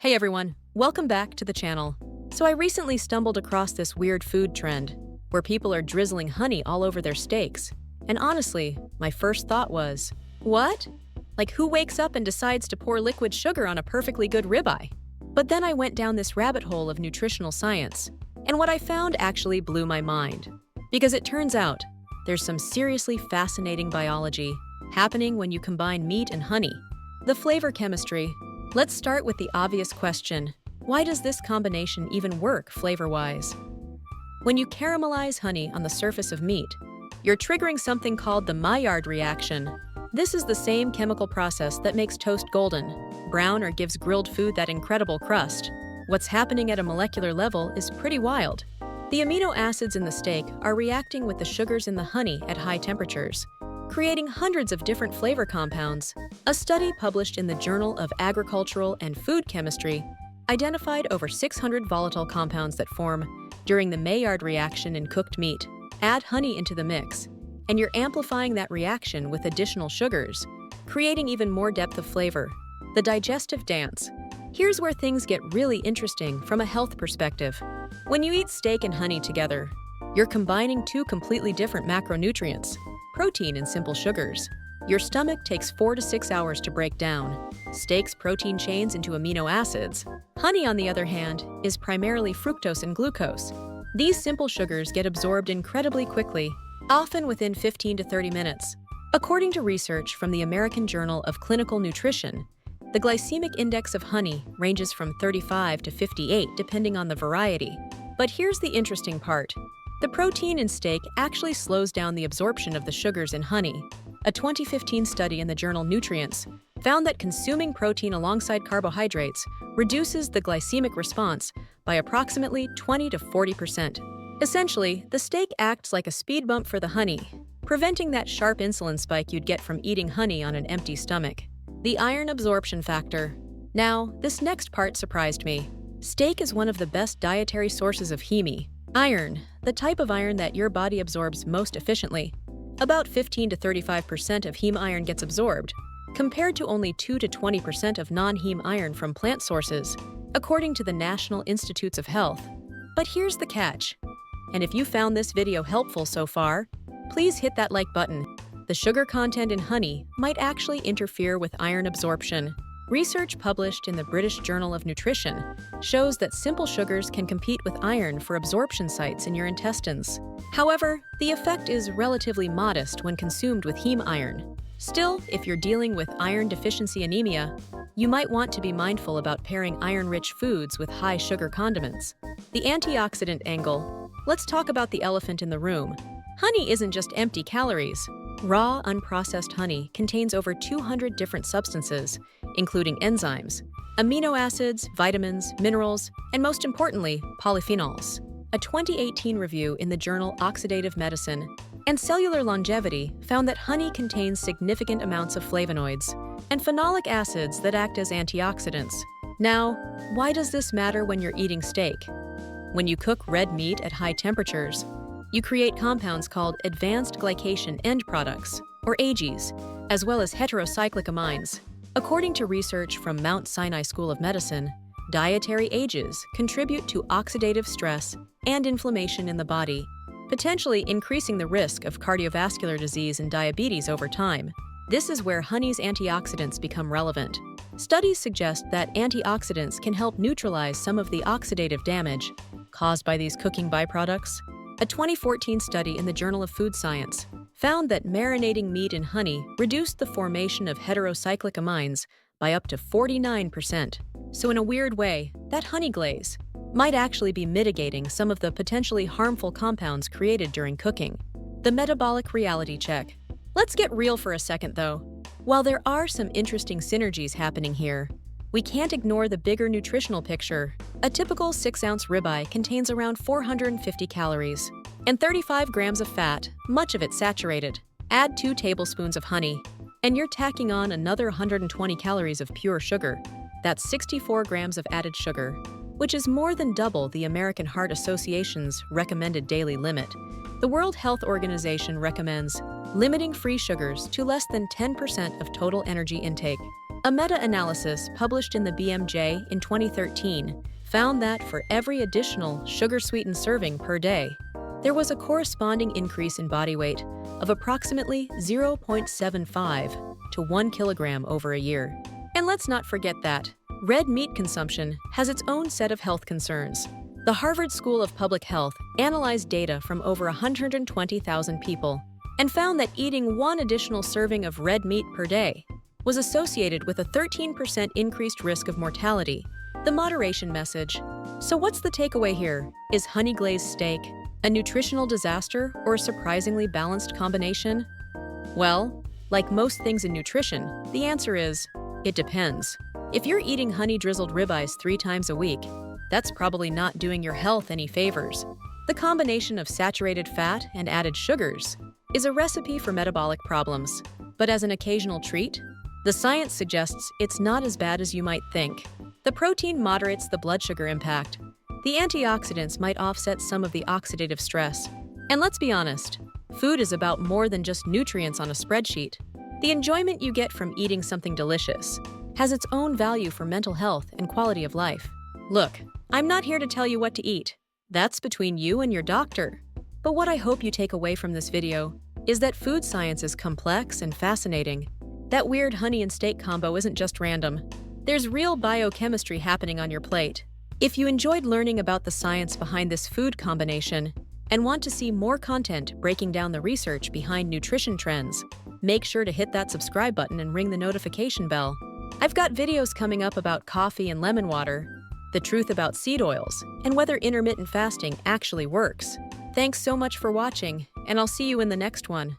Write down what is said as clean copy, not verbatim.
Hey everyone, welcome back to the channel. So I recently stumbled across this weird food trend where people are drizzling honey all over their steaks. And honestly, my first thought was, what? Like who wakes up and decides to pour liquid sugar on a perfectly good ribeye? But then I went down this rabbit hole of nutritional science, and what I found actually blew my mind. Because it turns out, there's some seriously fascinating biology happening when you combine meat and honey. The flavor chemistry. Let's start with the obvious question. Why does this combination even work flavor-wise? When you caramelize honey on the surface of meat, you're triggering something called the Maillard reaction. This is the same chemical process that makes toast golden, brown, or gives grilled food that incredible crust. What's happening at a molecular level is pretty wild. The amino acids in the steak are reacting with the sugars in the honey at high temperatures, creating hundreds of different flavor compounds. A study published in the Journal of Agricultural and Food Chemistry identified over 600 volatile compounds that form during the Maillard reaction in cooked meat. Add honey into the mix, and you're amplifying that reaction with additional sugars, creating even more depth of flavor. The digestive dance. Here's where things get really interesting from a health perspective. When you eat steak and honey together, you're combining two completely different macronutrients, protein and simple sugars. Your stomach takes 4 to 6 hours to break down steak's protein chains into amino acids. Honey, on the other hand, is primarily fructose and glucose. These simple sugars get absorbed incredibly quickly, often within 15 to 30 minutes. According to research from the American Journal of Clinical Nutrition, the glycemic index of honey ranges from 35 to 58 depending on the variety. But here's the interesting part. The protein in steak actually slows down the absorption of the sugars in honey. A 2015 study in the journal Nutrients found that consuming protein alongside carbohydrates reduces the glycemic response by approximately 20 to 40%. Essentially, the steak acts like a speed bump for the honey, preventing that sharp insulin spike you'd get from eating honey on an empty stomach. The iron absorption factor. Now, this next part surprised me. Steak is one of the best dietary sources of Heme, iron, the type of iron that your body absorbs most efficiently. About 15 to 35% of heme iron gets absorbed, compared to only 2 to 20% of non-heme iron from plant sources, according to the National Institutes of Health. But here's the catch. And if you found this video helpful so far, please hit that like button. The sugar content in honey might actually interfere with iron absorption. Research published in the British Journal of Nutrition shows that simple sugars can compete with iron for absorption sites in your intestines. However, the effect is relatively modest when consumed with heme iron. Still, if you're dealing with iron deficiency anemia, you might want to be mindful about pairing iron-rich foods with high sugar condiments. The antioxidant angle. Let's talk about the elephant in the room. Honey isn't just empty calories. Raw, unprocessed honey contains over 200 different substances, including enzymes, amino acids, vitamins, minerals, and most importantly, polyphenols. A 2018 review in the journal Oxidative Medicine and Cellular Longevity found that honey contains significant amounts of flavonoids and phenolic acids that act as antioxidants. Now, why does this matter when you're eating steak? When you cook red meat at high temperatures, you create compounds called advanced glycation end products, or AGEs, as well as heterocyclic amines. According to research from Mount Sinai School of Medicine, dietary AGEs contribute to oxidative stress and inflammation in the body, potentially increasing the risk of cardiovascular disease and diabetes over time. This is where honey's antioxidants become relevant. Studies suggest that antioxidants can help neutralize some of the oxidative damage caused by these cooking byproducts. A 2014 study in the Journal of Food Science found that marinating meat in honey reduced the formation of heterocyclic amines by up to 49%. So in a weird way, that honey glaze might actually be mitigating some of the potentially harmful compounds created during cooking. The metabolic reality check. Let's get real for a second though. While there are some interesting synergies happening here, we can't ignore the bigger nutritional picture. A typical 6-ounce ribeye contains around 450 calories and 35 grams of fat, much of it saturated. Add 2 tablespoons of honey, and you're tacking on another 120 calories of pure sugar. That's 64 grams of added sugar, which is more than double the American Heart Association's recommended daily limit. The World Health Organization recommends limiting free sugars to less than 10% of total energy intake. A meta-analysis published in the BMJ in 2013 found that for every additional sugar-sweetened serving per day, there was a corresponding increase in body weight of approximately 0.75 to 1 kilogram over a year. And let's not forget that red meat consumption has its own set of health concerns. The Harvard School of Public Health analyzed data from over 120,000 people and found that eating one additional serving of red meat per day was associated with a 13% increased risk of mortality. The moderation message. So what's the takeaway here? Is honey glazed steak a nutritional disaster or a surprisingly balanced combination? Well, like most things in nutrition, the answer is, it depends. If you're eating honey-drizzled ribeyes 3 times a week, that's probably not doing your health any favors. The combination of saturated fat and added sugars is a recipe for metabolic problems. But as an occasional treat, the science suggests it's not as bad as you might think. The protein moderates the blood sugar impact. The antioxidants might offset some of the oxidative stress. And let's be honest, food is about more than just nutrients on a spreadsheet. The enjoyment you get from eating something delicious has its own value for mental health and quality of life. Look, I'm not here to tell you what to eat. That's between you and your doctor. But what I hope you take away from this video is that food science is complex and fascinating. That weird honey and steak combo isn't just random. There's real biochemistry happening on your plate. If you enjoyed learning about the science behind this food combination and want to see more content breaking down the research behind nutrition trends, make sure to hit that subscribe button and ring the notification bell. I've got videos coming up about coffee and lemon water, the truth about seed oils, and whether intermittent fasting actually works. Thanks so much for watching, and I'll see you in the next one.